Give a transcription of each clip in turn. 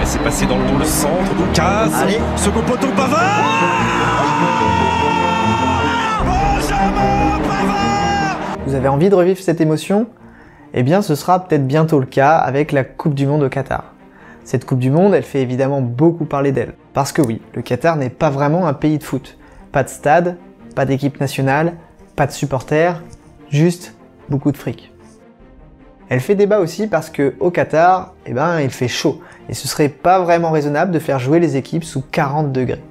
laisser passer dans le centre, Doucas. Allez. Second poteau, Pavard. Benjamin Pavard. Vous avez envie de revivre cette émotion? Eh bien, ce sera peut-être bientôt le cas avec la Coupe du Monde au Qatar. Cette Coupe du Monde, elle fait évidemment beaucoup parler d'elle. Parce que oui, le Qatar n'est pas vraiment un pays de foot. Pas de stade, pas d'équipe nationale, pas de supporters, juste beaucoup de fric. Elle fait débat aussi parce que au Qatar, il fait chaud et ce serait pas vraiment raisonnable de faire jouer les équipes sous 40 degrés.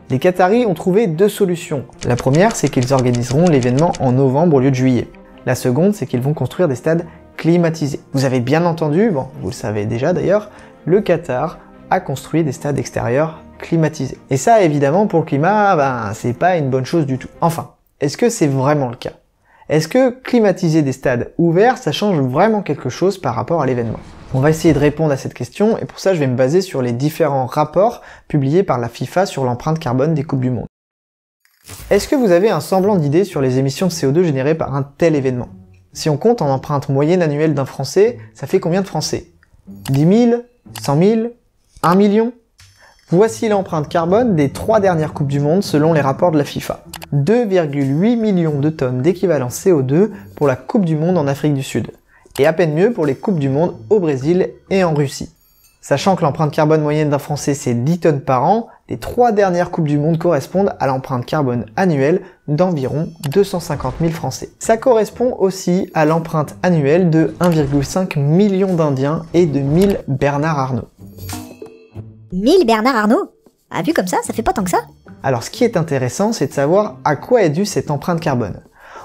Les Qataris ont trouvé deux solutions. La première, c'est qu'ils organiseront l'événement en novembre au lieu de juillet. La seconde, c'est qu'ils vont construire des stades climatisés. Vous avez bien entendu, bon, vous le savez déjà d'ailleurs, le Qatar a construit des stades extérieurs climatisés. Et ça, évidemment, pour le climat, c'est pas une bonne chose du tout. Enfin, est-ce que c'est vraiment le cas? Est-ce que climatiser des stades ouverts, ça change vraiment quelque chose par rapport à l'événement? On va essayer de répondre à cette question, et pour ça, je vais me baser sur les différents rapports publiés par la FIFA sur l'empreinte carbone des Coupes du Monde. Est-ce que vous avez un semblant d'idée sur les émissions de CO2 générées par un tel événement? Si on compte en empreinte moyenne annuelle d'un Français, ça fait combien de Français? 10 000? 100 000? 1 million? Voici l'empreinte carbone des 3 dernières Coupes du Monde selon les rapports de la FIFA. 2,8 millions de tonnes d'équivalent CO2 pour la Coupe du Monde en Afrique du Sud. Et à peine mieux pour les Coupes du Monde au Brésil et en Russie. Sachant que l'empreinte carbone moyenne d'un Français c'est 10 tonnes par an, les 3 dernières Coupes du Monde correspondent à l'empreinte carbone annuelle d'environ 250 000 Français. Ça correspond aussi à l'empreinte annuelle de 1,5 million d'Indiens et de 1000 Bernard Arnault. 1000 Bernard Arnault? Ah, vu comme ça fait pas tant que ça. Alors ce qui est intéressant, c'est de savoir à quoi est due cette empreinte carbone.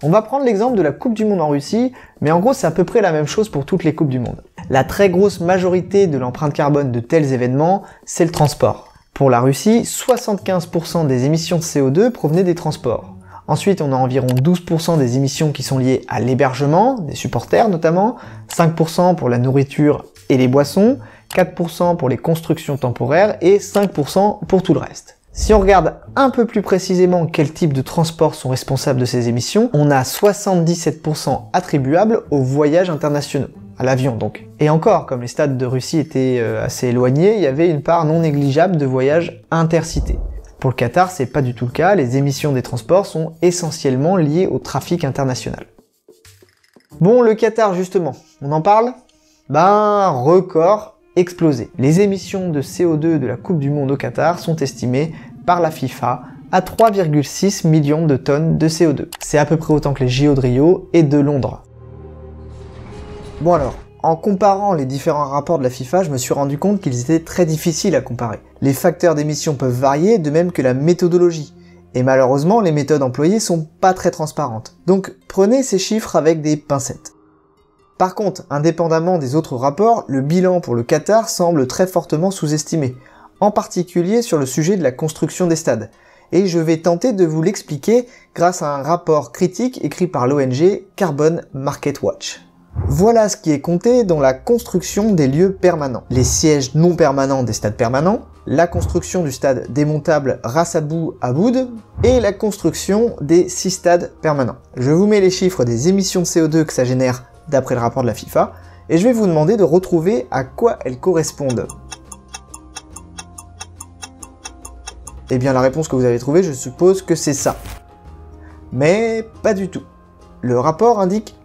On va prendre l'exemple de la Coupe du Monde en Russie, mais en gros c'est à peu près la même chose pour toutes les Coupes du Monde. La très grosse majorité de l'empreinte carbone de tels événements, c'est le transport. Pour la Russie, 75% des émissions de CO2 provenaient des transports. Ensuite, on a environ 12% des émissions qui sont liées à l'hébergement, des supporters notamment, 5% pour la nourriture et les boissons, 4% pour les constructions temporaires et 5% pour tout le reste. Si on regarde un peu plus précisément quels types de transports sont responsables de ces émissions, on a 77% attribuables aux voyages internationaux, à l'avion donc. Et encore, comme les stades de Russie étaient assez éloignés, il y avait une part non négligeable de voyages intercités. Pour le Qatar, c'est pas du tout le cas, les émissions des transports sont essentiellement liées au trafic international. Bon, le Qatar justement, on en parle? Record explosé. Les émissions de CO2 de la Coupe du Monde au Qatar sont estimées par la FIFA à 3,6 millions de tonnes de CO2. C'est à peu près autant que les JO de Rio et de Londres. Bon alors, en comparant les différents rapports de la FIFA, je me suis rendu compte qu'ils étaient très difficiles à comparer. Les facteurs d'émission peuvent varier, de même que la méthodologie. Et malheureusement, les méthodes employées sont pas très transparentes. Donc prenez ces chiffres avec des pincettes. Par contre, indépendamment des autres rapports, le bilan pour le Qatar semble très fortement sous-estimé, en particulier sur le sujet de la construction des stades. Et je vais tenter de vous l'expliquer grâce à un rapport critique écrit par l'ONG Carbon Market Watch. Voilà ce qui est compté dans la construction des lieux permanents. Les sièges non permanents des stades permanents, la construction du stade démontable Ras Abou Aboud et la construction des 6 stades permanents. Je vous mets les chiffres des émissions de CO2 que ça génère d'après le rapport de la FIFA, et je vais vous demander de retrouver à quoi elles correspondent. Eh bien la réponse que vous avez trouvée, je suppose que c'est ça. Mais pas du tout. Le rapport indique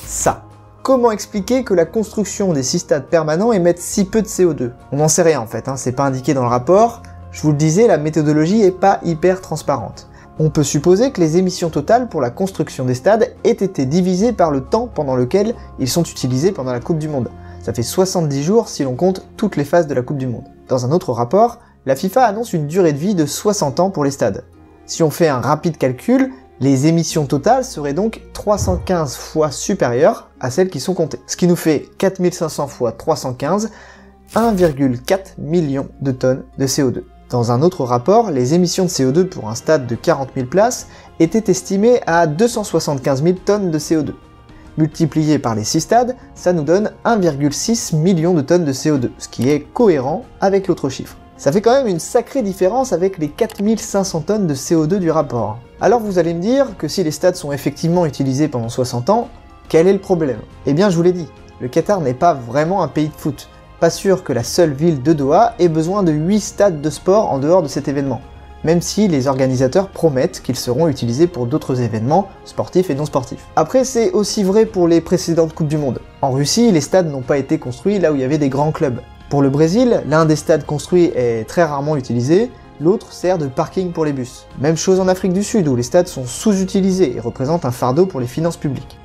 ça. Comment expliquer que la construction des 6 stades permanents émette si peu de CO2? On n'en sait rien en fait, c'est pas indiqué dans le rapport. Je vous le disais, la méthodologie est pas hyper transparente. On peut supposer que les émissions totales pour la construction des stades aient été divisées par le temps pendant lequel ils sont utilisés pendant la Coupe du Monde. Ça fait 70 jours si l'on compte toutes les phases de la Coupe du Monde. Dans un autre rapport, la FIFA annonce une durée de vie de 60 ans pour les stades. Si on fait un rapide calcul, les émissions totales seraient donc 315 fois supérieures à celles qui sont comptées. Ce qui nous fait 4500 fois 315, 1,4 million de tonnes de CO2. Dans un autre rapport, les émissions de CO2 pour un stade de 40 000 places étaient estimées à 275 000 tonnes de CO2. Multiplié par les 6 stades, ça nous donne 1,6 million de tonnes de CO2, ce qui est cohérent avec l'autre chiffre. Ça fait quand même une sacrée différence avec les 4500 tonnes de CO2 du rapport. Alors vous allez me dire que si les stades sont effectivement utilisés pendant 60 ans, quel est le problème? Eh bien je vous l'ai dit, le Qatar n'est pas vraiment un pays de foot. pas sûr que la seule ville de Doha ait besoin de 8 stades de sport en dehors de cet événement, même si les organisateurs promettent qu'ils seront utilisés pour d'autres événements, sportifs et non sportifs. Après, c'est aussi vrai pour les précédentes Coupes du Monde. En Russie, les stades n'ont pas été construits là où il y avait des grands clubs. Pour le Brésil, l'un des stades construits est très rarement utilisé, l'autre sert de parking pour les bus. Même chose en Afrique du Sud, où les stades sont sous-utilisés et représentent un fardeau pour les finances publiques.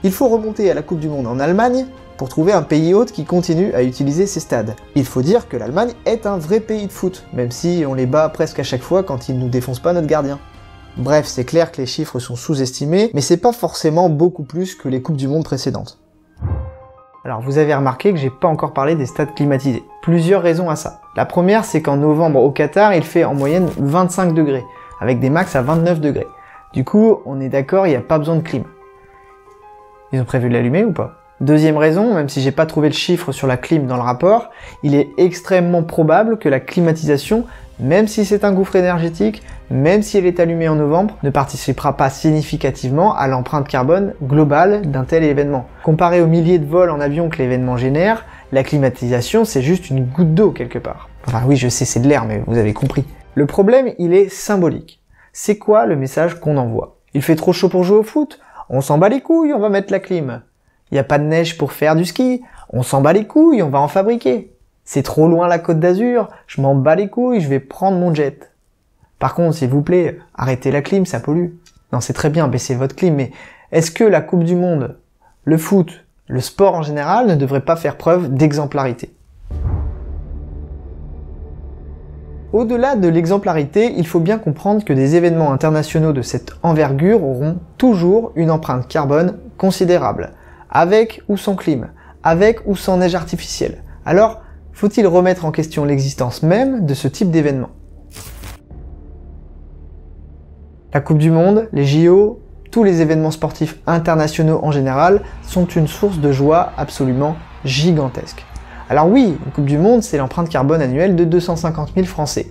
Il faut remonter à la Coupe du Monde en Allemagne pour trouver un pays hôte qui continue à utiliser ces stades. Il faut dire que l'Allemagne est un vrai pays de foot, même si on les bat presque à chaque fois quand ils nous défoncent pas notre gardien. Bref, c'est clair que les chiffres sont sous-estimés, mais c'est pas forcément beaucoup plus que les Coupes du Monde précédentes. Alors vous avez remarqué que j'ai pas encore parlé des stades climatisés. Plusieurs raisons à ça. La première, c'est qu'en novembre au Qatar, il fait en moyenne 25 degrés, avec des max à 29 degrés. Du coup, on est d'accord, il n'y a pas besoin de clim. Ils ont prévu de l'allumer ou pas ? Deuxième raison, même si j'ai pas trouvé le chiffre sur la clim dans le rapport, il est extrêmement probable que la climatisation, même si c'est un gouffre énergétique, même si elle est allumée en novembre, ne participera pas significativement à l'empreinte carbone globale d'un tel événement. Comparé aux milliers de vols en avion que l'événement génère, la climatisation c'est juste une goutte d'eau quelque part. Enfin oui, je sais, c'est de l'air, mais vous avez compris. Le problème, il est symbolique. C'est quoi le message qu'on envoie ? Il fait trop chaud pour jouer au foot ? On s'en bat les couilles, on va mettre la clim. Il n'y a pas de neige pour faire du ski, on s'en bat les couilles, on va en fabriquer. C'est trop loin la Côte d'Azur, je m'en bats les couilles, je vais prendre mon jet. Par contre, s'il vous plaît, arrêtez la clim, ça pollue. Non, c'est très bien, baissez votre clim, mais est-ce que la Coupe du Monde, le foot, le sport en général ne devrait pas faire preuve d'exemplarité ? Au-delà de l'exemplarité, il faut bien comprendre que des événements internationaux de cette envergure auront toujours une empreinte carbone considérable. Avec ou sans clim, avec ou sans neige artificielle. Alors, faut-il remettre en question l'existence même de ce type d'événement ? La Coupe du Monde, les JO, tous les événements sportifs internationaux en général sont une source de joie absolument gigantesque. Alors oui, une Coupe du Monde, c'est l'empreinte carbone annuelle de 250 000 Français.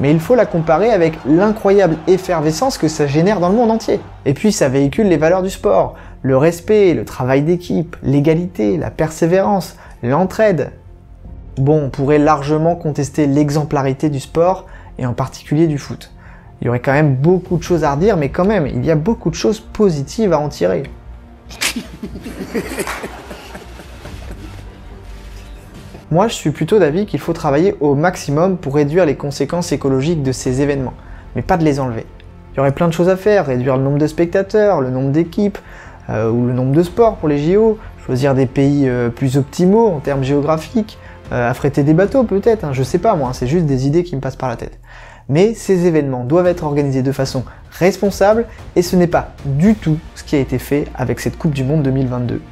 Mais il faut la comparer avec l'incroyable effervescence que ça génère dans le monde entier. Et puis ça véhicule les valeurs du sport, le respect, le travail d'équipe, l'égalité, la persévérance, l'entraide. Bon, on pourrait largement contester l'exemplarité du sport, et en particulier du foot. Il y aurait quand même beaucoup de choses à redire, mais quand même, il y a beaucoup de choses positives à en tirer. Moi, je suis plutôt d'avis qu'il faut travailler au maximum pour réduire les conséquences écologiques de ces événements, mais pas de les enlever. Il y aurait plein de choses à faire, réduire le nombre de spectateurs, le nombre d'équipes, ou le nombre de sports pour les JO, choisir des pays plus optimaux en termes géographiques, affréter des bateaux peut-être, hein, je sais pas moi, c'est juste des idées qui me passent par la tête. Mais ces événements doivent être organisés de façon responsable, et ce n'est pas du tout ce qui a été fait avec cette Coupe du Monde 2022.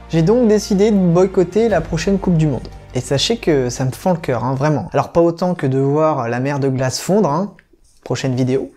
J'ai donc décidé de boycotter la prochaine Coupe du Monde. Et sachez que ça me fend le cœur, hein, vraiment. Alors pas autant que de voir la mer de glace fondre, hein, prochaine vidéo,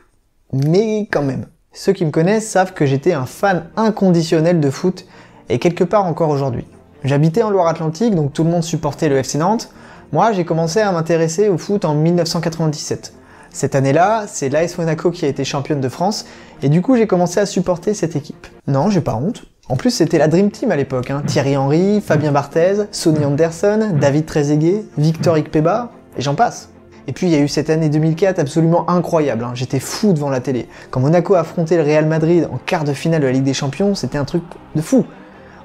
mais quand même. Ceux qui me connaissent savent que j'étais un fan inconditionnel de foot, et quelque part encore aujourd'hui. J'habitais en Loire-Atlantique, donc tout le monde supportait le FC Nantes. Moi, j'ai commencé à m'intéresser au foot en 1997. Cette année-là, c'est l'AS Monaco qui a été championne de France, et du coup j'ai commencé à supporter cette équipe. Non, j'ai pas honte. En plus, c'était la Dream Team à l'époque, hein. Thierry Henry, Fabien Barthez, Sonny Anderson, David Trezeguet, Victor Ikpeba, et j'en passe. Et puis il y a eu cette année 2004 absolument incroyable, hein. J'étais fou devant la télé. Quand Monaco affrontait le Real Madrid en quart de finale de la Ligue des Champions, c'était un truc de fou.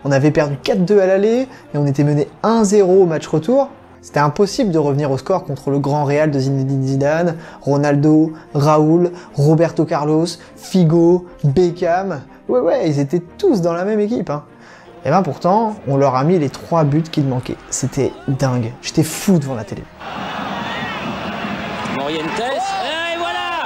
On avait perdu 4-2 à l'aller, et on était mené 1-0 au match retour. C'était impossible de revenir au score contre le grand Real de Zinedine Zidane, Ronaldo, Raoul, Roberto Carlos, Figo, Beckham. Ouais, ils étaient tous dans la même équipe, hein. Et ben pourtant, on leur a mis les 3 buts qu'il manquait. C'était dingue. J'étais fou devant la télé. Morientes, et voilà!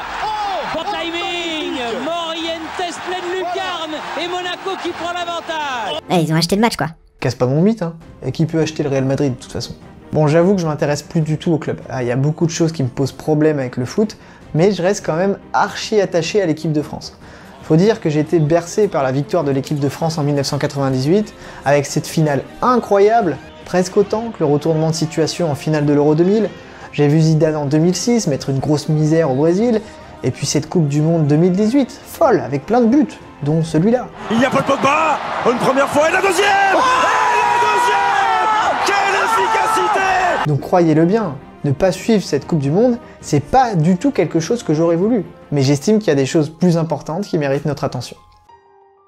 Bon timing! Morientes pleine lucarne et Monaco qui prend l'avantage! Ils ont acheté le match quoi. Casse pas mon mythe, hein. Et qui peut acheter le Real Madrid de toute façon. Bon, j'avoue que je m'intéresse plus du tout au club. Il y a beaucoup de choses qui me posent problème avec le foot, mais je reste quand même archi attaché à l'équipe de France. Faut dire que j'ai été bercé par la victoire de l'équipe de France en 1998, avec cette finale incroyable, presque autant que le retournement de situation en finale de l'Euro 2000. J'ai vu Zidane en 2006 mettre une grosse misère au Brésil, et puis cette Coupe du Monde 2018, folle, avec plein de buts, dont celui-là. Il y a Paul Pogba, une première fois et la deuxième. Et la deuxième. Donc croyez-le bien, ne pas suivre cette Coupe du Monde, c'est pas du tout quelque chose que j'aurais voulu. Mais j'estime qu'il y a des choses plus importantes qui méritent notre attention.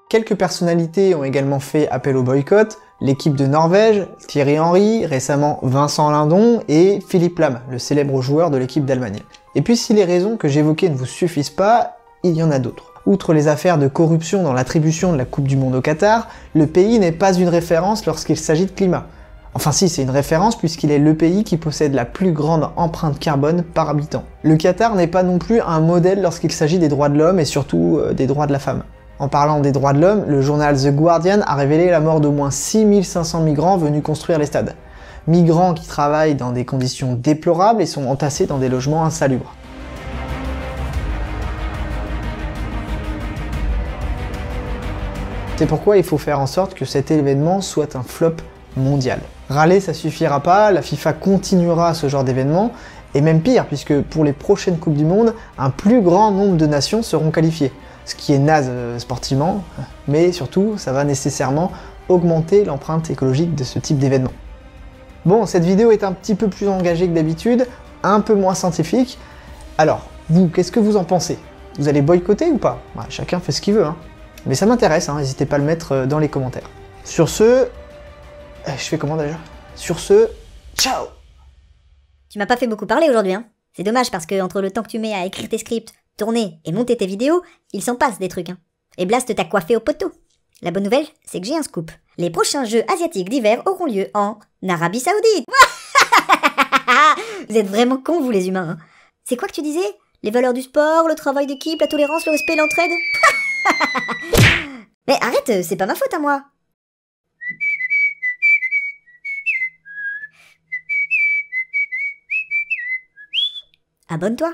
Quelques personnalités ont également fait appel au boycott, l'équipe de Norvège, Thierry Henry, récemment Vincent Lindon et Philippe Lahm, le célèbre joueur de l'équipe d'Allemagne. Et puis si les raisons que j'évoquais ne vous suffisent pas, il y en a d'autres. Outre les affaires de corruption dans l'attribution de la Coupe du Monde au Qatar, le pays n'est pas une référence lorsqu'il s'agit de climat. Enfin si, c'est une référence puisqu'il est le pays qui possède la plus grande empreinte carbone par habitant. Le Qatar n'est pas non plus un modèle lorsqu'il s'agit des droits de l'homme et surtout des droits de la femme. En parlant des droits de l'homme, le journal The Guardian a révélé la mort d'au moins 6500 migrants venus construire les stades. Migrants qui travaillent dans des conditions déplorables et sont entassés dans des logements insalubres. C'est pourquoi il faut faire en sorte que cet événement soit un flop mondial. Râler, ça suffira pas, la FIFA continuera ce genre d'événement, et même pire, puisque pour les prochaines Coupes du Monde, un plus grand nombre de nations seront qualifiées. Ce qui est naze sportivement, mais surtout, ça va nécessairement augmenter l'empreinte écologique de ce type d'événement. Bon, cette vidéo est un petit peu plus engagée que d'habitude, un peu moins scientifique. Alors, vous, qu'est-ce que vous en pensez? Vous allez boycotter ou pas? Ouais, chacun fait ce qu'il veut, hein. Mais ça m'intéresse, hein, n'hésitez pas à le mettre dans les commentaires. Sur ce... Je fais comment déjà? Sur ce... Ciao! Tu m'as pas fait beaucoup parler aujourd'hui, hein. C'est dommage parce que entre le temps que tu mets à écrire tes scripts, tourner et monter tes vidéos, il s'en passe des trucs, hein. Et Blast t'a coiffé au poteau. La bonne nouvelle, c'est que j'ai un scoop. Les prochains Jeux asiatiques d'hiver auront lieu en Arabie Saoudite. Vous êtes vraiment cons, vous les humains, hein. C'est quoi que tu disais? Les valeurs du sport, le travail d'équipe, la tolérance, le respect, l'entraide? Mais arrête, c'est pas ma faute à moi. Abonne-toi.